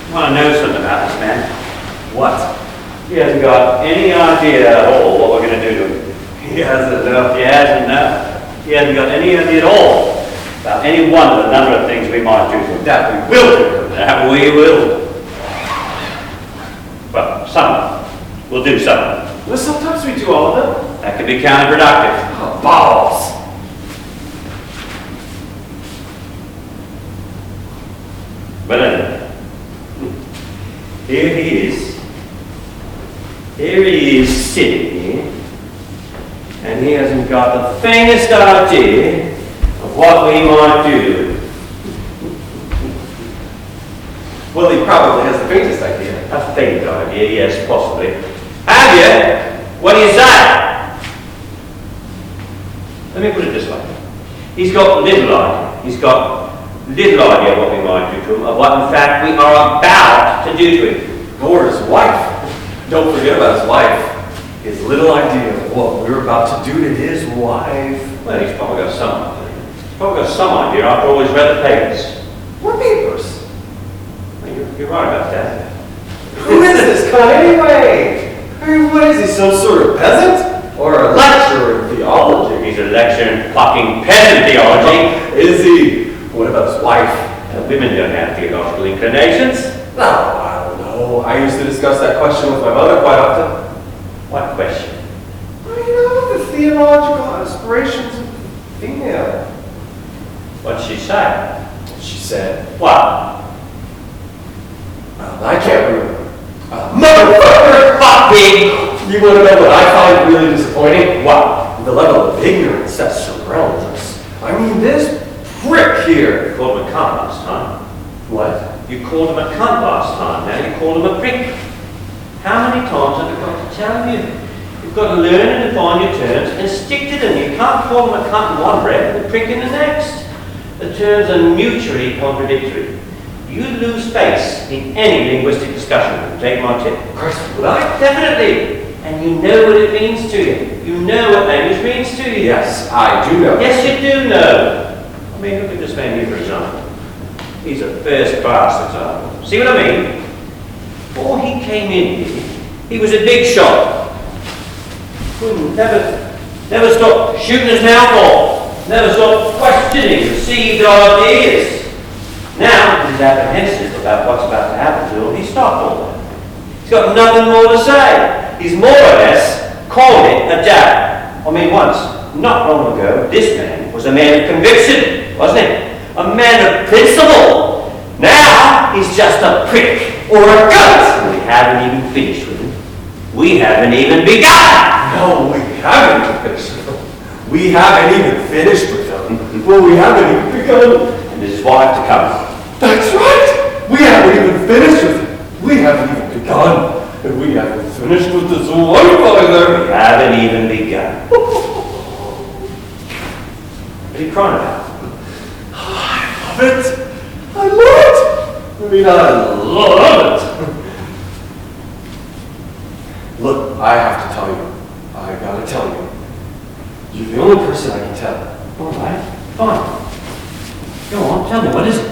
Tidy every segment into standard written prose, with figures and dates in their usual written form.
I want to know something about this man. What? He hasn't got any idea at all what we're going to do to him. He hasn't enough. He hasn't got any idea at all about any one of the number of things we might do to him. That we will do. That we will. Well, some. We'll do some. Well, sometimes we do all of them. That could be counterproductive. Oh, balls. But anyway, here he is. Here he is sitting here, and he hasn't got the faintest idea of what we might do. Well, he probably has the faintest idea. A faint idea, yes, possibly. Have you? What do you say? Let me put it this way. He's got little idea. He's got little idea what we might do to him, of what in fact we are about to do to him. Or his wife. Don't forget about his wife. His little idea of what we're about to do to his wife. Well, he's probably got some. He's probably got some idea after all he's read the papers. What papers? Well, you're right about that. Who is this cunt anyway? I mean, what is he, some sort of peasant? Or a lecturer in theology? He's a lecturer in fucking peasant theology. Is he? What about his wife? Women don't have theological inclinations. No, I don't know. I used to discuss that question with my mother quite often. What question? Well, you know, the theological aspirations of the female. What'd she say? She said, What? I can't remember. Motherfucker! Fucking! You want to know what I find really disappointing? What? The level of ignorance that surrounds us. I mean, this prick here. You called him a cunt last time. What? You called him a cunt last time. Now you called him a prick. How many times have I got to tell you? You've got to learn and define your terms and stick to them. You can't call him a cunt in one breath and a prick in the next. The terms are mutually contradictory. You lose face in any linguistic discussion. Take my tip. Of course, would I? Definitely. And you know what it means to you. You know what language means to you. Yes, I do know. Yes, you do know. I mean, look at this man here, for example. He's a first-class example. See what I mean? Before he came in here, he was a big shot. Never stopped shooting his mouth off. Never stopped questioning received ideas. Now, he's apprehensive about what's about to happen to him. He stopped all that. He's got nothing more to say. He's more or less called it a dab. I mean, once, not long ago, this man was a man of conviction, wasn't he? A man of principle. Now, he's just a prick or a goat. We haven't even finished with him. We haven't even begun. No, we haven't even finished with him. We haven't even finished with him. Well, we haven't even begun. And his wife to come. That's right. We haven't even finished with him. We haven't even begun. And we haven't finished with this wife either. We haven't even begun. What are you crying about? I love it. I love it. I mean, I love it. Look, I have to tell you. I gotta tell you. You're the only person I can tell. All right, fine. Go on, tell me, what is it?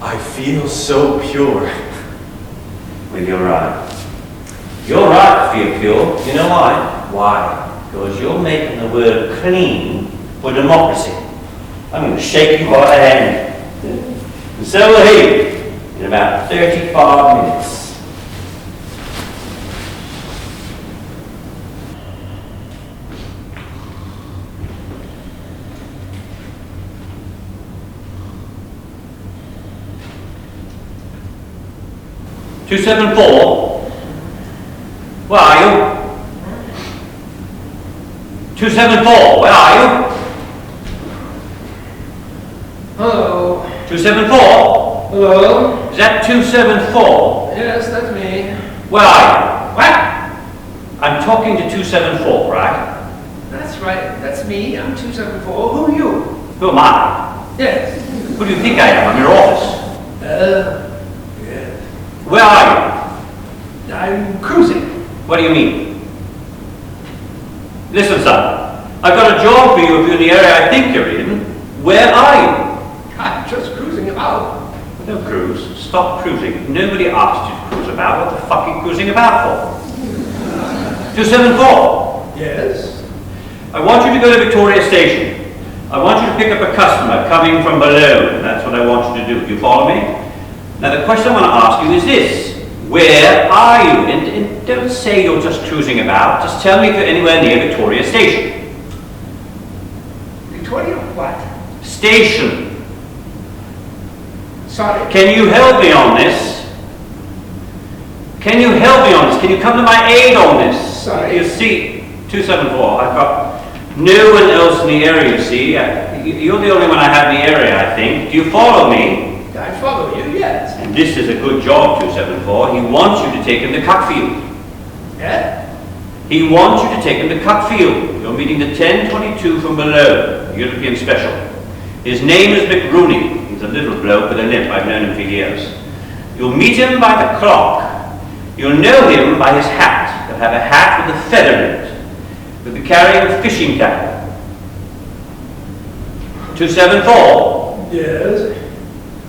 I feel so pure. Well, you're right. You're right to feel pure. You know why? Why? Because you're making the word clean for democracy. I'm going to shake you by the hand. And so will he in about 35 minutes. Two 274. Where are you? 274. Where are you? Hello. 274. Hello. Is that 274? Yes, that's me. Where are you? What? I'm talking to 274, right? That's right. That's me. I'm 274. Who are you? Who am I? Yes. Who do you think I am? I'm your office. Yeah. Where are you? I'm cruising. What do you mean? Listen, son. I've got a job for you if you're in the area I think you're in. Where are you? I'm just cruising about. No cruise. Stop cruising. Nobody asked you to cruise about. What the fuck are you cruising about for? 274. Yes? I want you to go to Victoria Station. I want you to pick up a customer coming from below. That's what I want you to do. Do you follow me? Now the question I want to ask you is this. Where are you? And don't say you're just cruising about. Just tell me if you're anywhere near Victoria Station. Victoria what? Station. Sorry. Can you help me on this? Can you help me on this? Can you come to my aid on this? Sorry. You see, 274, I've got no one else in the area, you see. You're the only one I have in the area, I think. Do you follow me? I follow you, yes. And this is a good job, 274. He wants you to take him to Cuckfield. Yeah? He wants you to take him to Cuckfield. You're meeting the 1022 from below, European Special. His name is McRooney. He's a little bloke with a limp. I've known him for years. You'll meet him by the clock. You'll know him by his hat. He'll have a hat with a feather in it. He'll be carrying a fishing tackle. 274. Yes.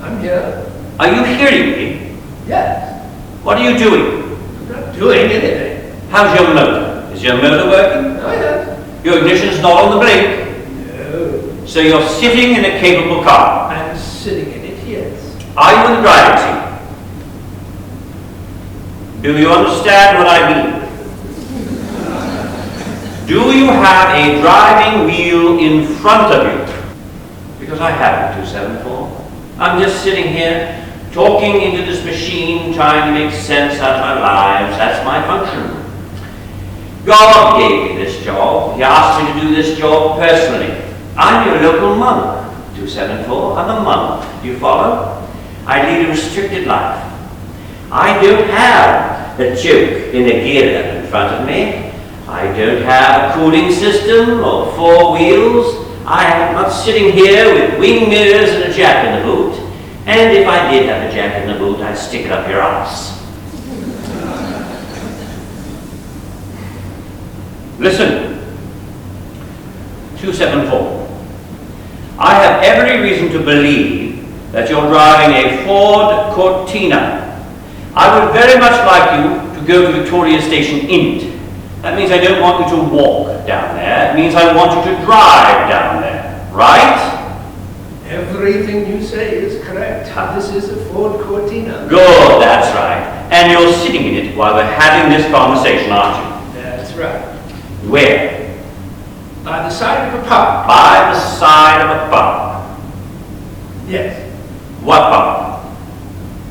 I'm here. Are you hearing me? Yes. What are you doing? I'm not doing anything. How's your motor? Is your motor working? Oh, yes. Your ignition's not on the blink. No. So you're sitting in a capable car. I'm sitting in it, yes. Are you in the driving seat? Do you understand what I mean? Do you have a driving wheel in front of you? Because I haven't, 274. I'm just sitting here, talking into this machine, trying to make sense out of our lives. That's my function. God gave me this job. He asked me to do this job personally. I'm your local monk, 274. I'm a monk. Do you follow? I lead a restricted life. I don't have a choke in a gear in front of me. I don't have a cooling system or four wheels. I'm not sitting here with wing mirrors and a jack in the boot. And if I did have a jack in the boot, I'd stick it up your ass. Listen, 274. I have every reason to believe that you're driving a Ford Cortina. I would very much like you to go to Victoria Station in it. That means I don't want you to walk down there. It means I want you to drive down there. Right? Everything you say is correct. This is a Ford Cortina. Good, that's right. And you're sitting in it while we're having this conversation, aren't you? That's right. Where? By the side of a pub. By the side of a pub. Yes. What pub?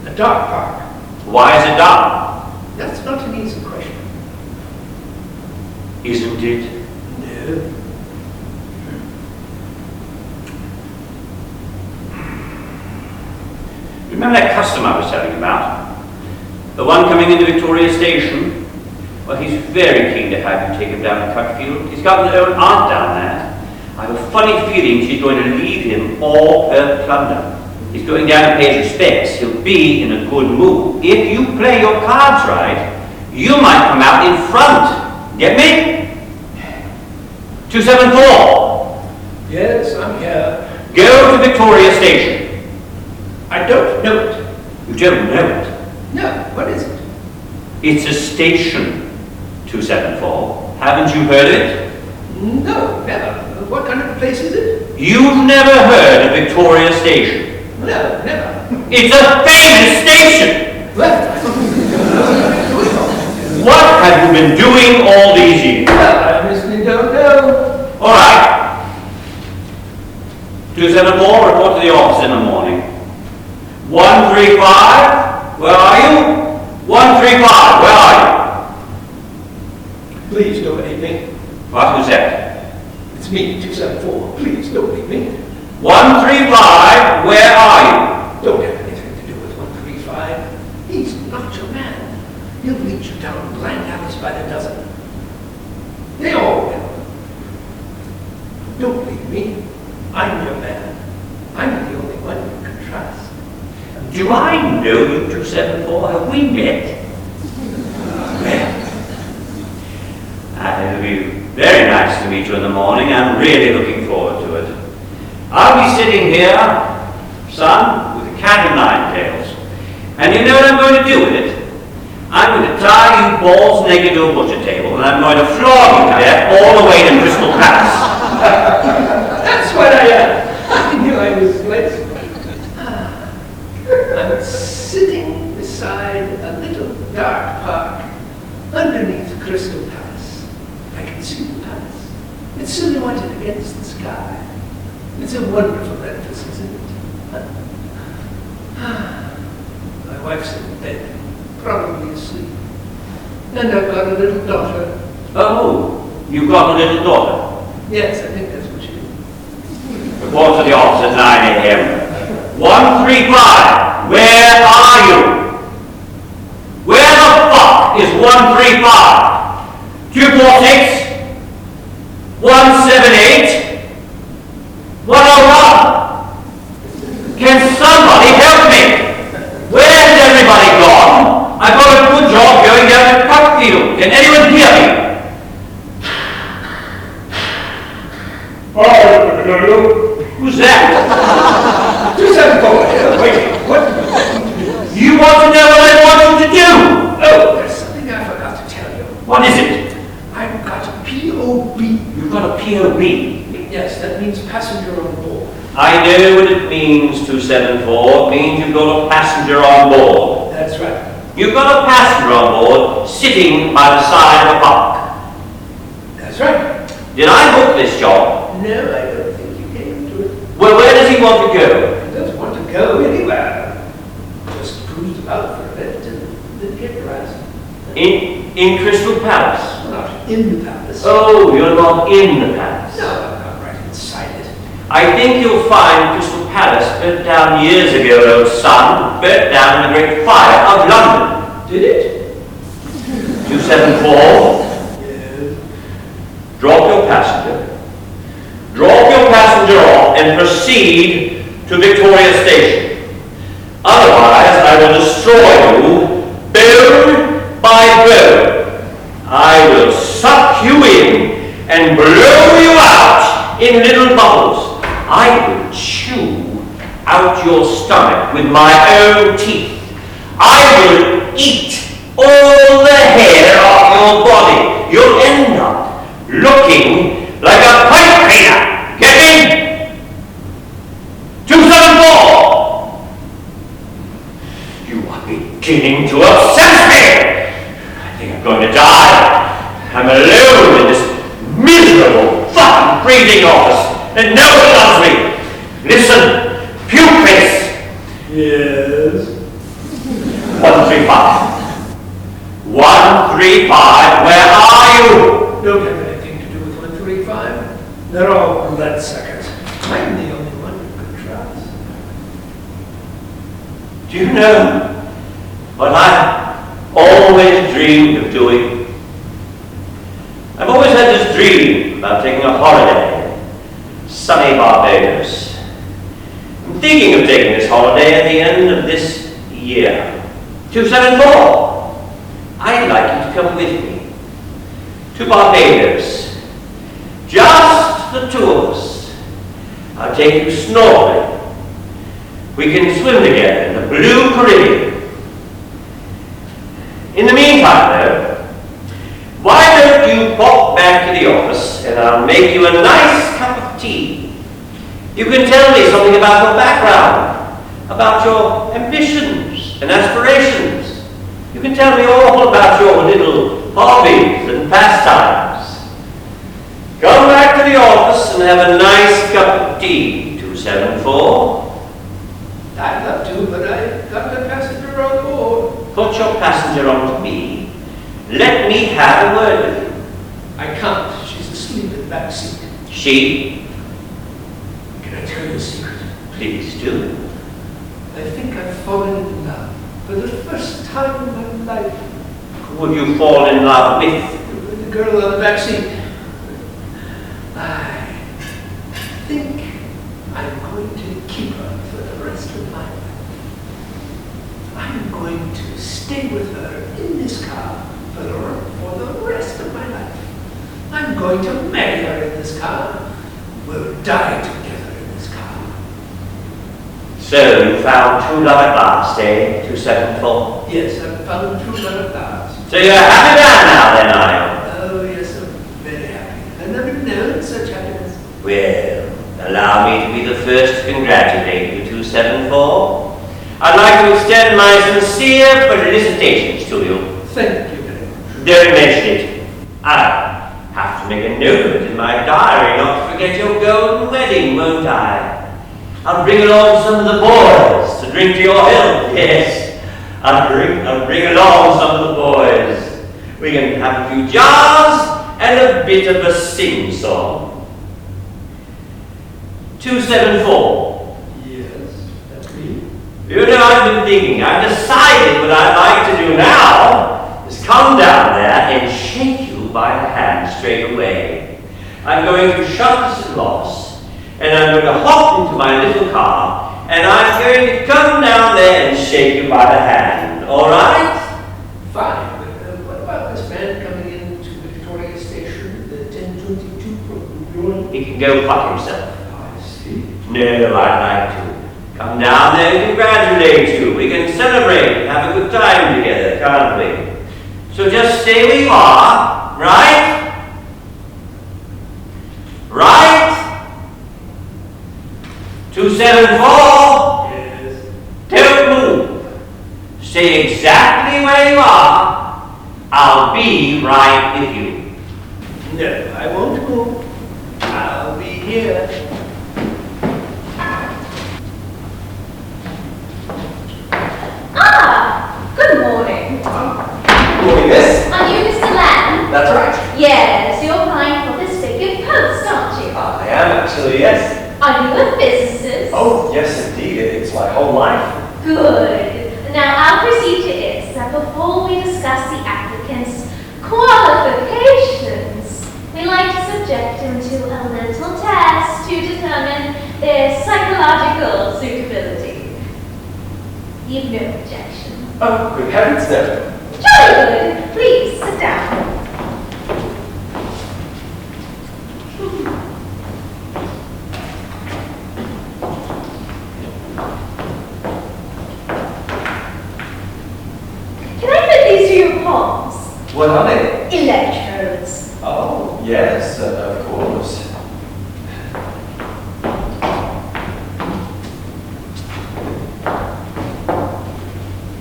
A dog park. Why is it dark? That's not an easy question. Isn't it? No. Remember that customer I was telling you about? The one coming into Victoria Station? Well, he's very keen to have you take him down to Cuckfield. He's got an old aunt down there. I have a funny feeling she's going to leave him all her plunder. He's going down to pay his respects. He'll be in a good mood. If you play your cards right, you might come out in front. Get me? 274. Yes, I'm here. Go to Victoria Station. I don't know it. You don't know it. No, what is it? It's a station, 274. Haven't you heard it? No, never. What kind of a place is it? You've never heard of Victoria Station. No, never. It's a famous station! What? What have you been doing all these years? Well, I honestly don't know. All right. 274, report to the office in the morning. 135, where are you? 135, where are you? Please don't leave me. What was that? It's me, 274. Please don't leave me. 135, where are you? Don't have anything to do with 135. He's not your man. He'll lead you down blind alleys by the dozen. They all will. Don't leave me. I'm your man. I'm the only one you can trust. Do I know you, 274? Have we met? Well, it'll be very nice to meet you in the morning. I'm really looking forward to it. I'll be sitting here, son, with a cat o' nine tails. And you know what I'm going to do with it? I'm going to tie you balls naked to a butcher table, and I'm going to flog you to death all the way to Crystal Palace. That's what I knew I was late. I'm sitting beside a little dark park underneath Crystal Palace. I can see the palace. It's silhouetted against the sky. It's a wonderful edifice, isn't it? My wife's in bed, probably asleep. And I've got a little daughter. Oh, you've got a little daughter? Yes, I think that's what she is. Report to the office at 9 a.m. 135, where are you? Where the fuck is 135? 246? 178? 101? Can somebody help me? Where's everybody gone? I've got a good job going down to Cuckfield. Can anyone hear me? Who's that? Just have to wait. What? You want to know what I want you to do? Oh, there's something I forgot to tell you. What is it? I've got a POB. You've got a POB. Yes, that means passenger on board. I know what it means, 274. It means you've got a passenger on board. That's right. You've got a passenger on board sitting by the side of a park. That's right. Did I book this job? No, I don't think you came to it. Well, where does he want to go? He doesn't want to go anywhere. Just cruise about for a bit and then get rest. In Crystal Palace? Not in the palace. Oh, you're not in the palace. No, I'm not right inside it. I think you'll find Crystal Palace burnt down years ago, old son. Burnt down in the Great Fire of London. Did it? 274. Yes. Drop your passenger. Drop your passenger off and proceed to Victoria Station. Otherwise, I will destroy you, bone by bone. I will suck you in and blow you out in little bubbles. I will chew out your stomach with my own teeth. I will eat all the hair off your body. You'll end up looking like a pipe cleaner. Get in? 274! You are beginning to obsess me! I think I'm going to die. I'm alone in this miserable fucking breathing office, and no one loves me. Listen, pupils. Yes. 135. 135, where are you? Don't have anything to do with 135. They're all bloodsuckers. I'm the only one you can trust. Do you know what I've always dreamed of doing? I've always had this dream about taking a holiday in sunny Barbados. I'm thinking of taking this holiday at the end of this year. 274. I'd like you to come with me to Barbados. Just the two of us. I'll take you snorkeling. We can swim together in the blue Caribbean. In the meantime, though, why don't you pop back to the office and I'll make you a nice cup of tea. You can tell me something about your background, about your ambitions and aspirations. You can tell me all about your little hobbies and pastimes. Come back to the office and have a nice cup of tea, 274. I'd love to, but I've got a passenger on board. Put your passenger on to me. Let me have a word with you. I can't. She's asleep in the back seat. She? Can I tell you a secret? Please do. I think I've fallen in love for the first time in my life. Who have you fallen in love with? With the girl on the back seat. I think I'm going to keep her for the rest of my life. I'm going to stay with her in this car for the rest of my life. I'm going to marry her in this car. We'll die together in this car. So, you found true love at last, eh? 274? Yes, I've found true love at last. So you're a happy man now then, are you? Oh, yes, I'm very happy. I've never known such happiness. Well, allow me to be the first to congratulate you, 274. I'd like to extend my sincere felicitations to you. Thank you very much. Don't mention it. I have to make a note of it in my diary, not to forget your golden wedding, won't I? I'll bring along some of the boys to drink to your health, yes. I'll bring along some of the boys. We can have a few jars and a bit of a sing-song. 274. Yes, that's me. You know, I've been thinking, I've decided what I'd like to do now is come down there and shake you by the hand straight away. I'm going to shut this loss, and I'm going to hop into my little car, and I'm going to come down there and shake you by the hand, all right? Fine, but what about this man coming into Victoria Station, the 1022 from He can go fuck himself. I see. No, I'd like to. Come down there and congratulate you. We can celebrate and have a good time together, can't we? So just stay where you are, right? Right? 274. Yes. Don't move. Stay exactly where you are. I'll be right with you. No, I won't move. I'll be here. Ah, good morning. Morning, miss. Are you Mr. Lamb? That's right. Yes, you're applying for this vacant post, aren't you? I am actually, yes. Are you a physicist? Oh, yes, indeed. It's my whole life. Good. Now our procedure is that before we discuss the applicant's qualifications, we like to subject them to a little test to determine their psychological suitability. You've no objection. Oh, good heavens, no. Jolly good. Please sit down. Can I put these to your palms? What are they? Electrodes. Oh, yes, of course.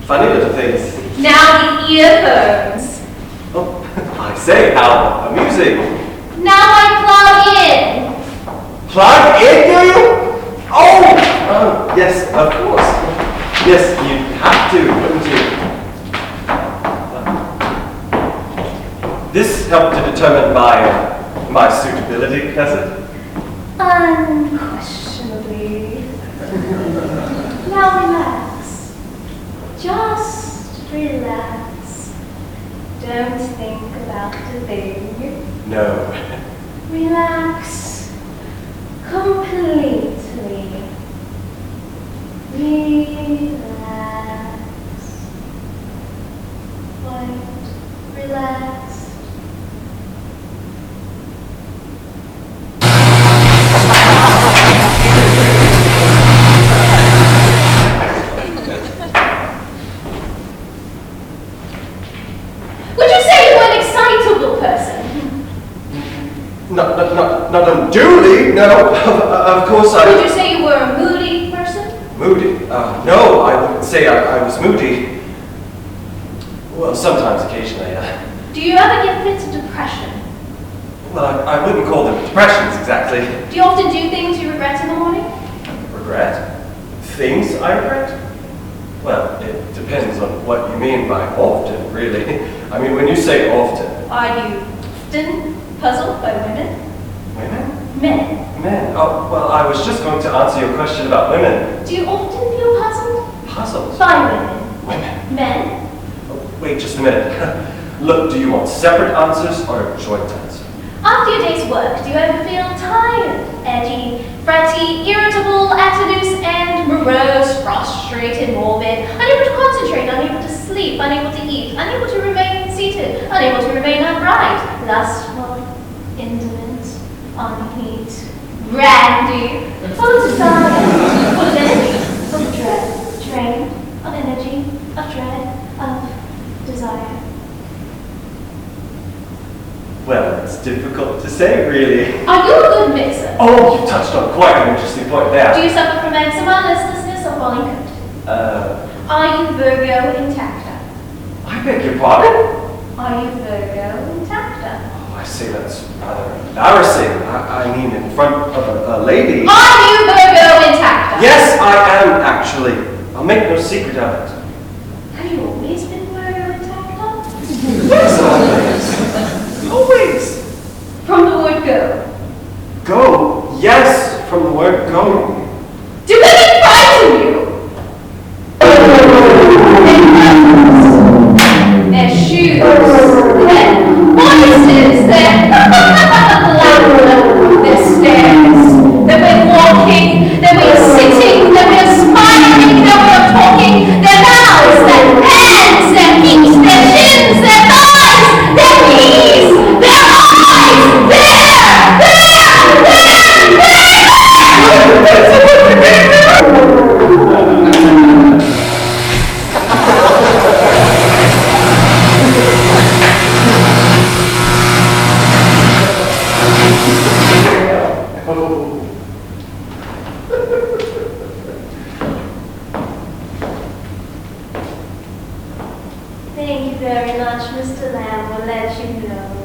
Funny little things. Now the earphones. Oh, I say, how amusing. Now I plug in. Plug in, do you? Oh, yes, of course. Yes, you'd have to, wouldn't you? This helped to determine my suitability, has it? Unquestionably. Now relax. Just relax. Don't think about the thing. No. Relax. Completely. Relax. Quite relaxed. Would you say you were an excitable person? Not unduly, no. Of course Would you say you were a moody person? Moody? No, I wouldn't say I was moody. Well, sometimes, occasionally, Do you ever get fits of depression? Well, I wouldn't call them depressions exactly. Do you often do things you regret in the morning? Regret? Things I regret? Well, it depends on what you mean by often, really. I mean, when you say often... Are you often puzzled by women? Women? Men. Men? Oh, well, I was just going to answer your question about women. Do you often feel puzzled? Puzzles? By women? Women? Men? Oh, wait just a minute. Look, do you want separate answers or a joint answer? After your day's work, do you ever feel tired, edgy, fretty, irritable, at a loose end, morose, frustrated, morbid, unable to concentrate, unable to sleep, unable to eat, unable to remain seated, unable to remain upright, lustful, intimate, unheat, randy, full of desire, full of energy, full drained of energy, of dread, of desire? Well, it's difficult to say, really. Are you a good mixer? Oh, you touched on quite an interesting point there. Do you suffer from eczema, listlessness, or falling coat? Are you Virgo intacta? I beg your pardon? Are you Virgo intacta? Oh, I say that's rather embarrassing. I mean, in front of a lady. Are you Virgo intacta? Yes, I am, actually. I'll make no secret of it. Have you always been Virgo intacta? Yes, always. Always. From the word go. Go. Yes, from the word go. Do women frighten you? Their shoes, their voices, their laughter, their stares, their way of walking, their way of sitting, their way of smiling, their way of talking, their mouths, their hands, their feet, their shins, their thighs, their knees, their eyes, Thank you very much, Mr. Lamb. We'll let you know.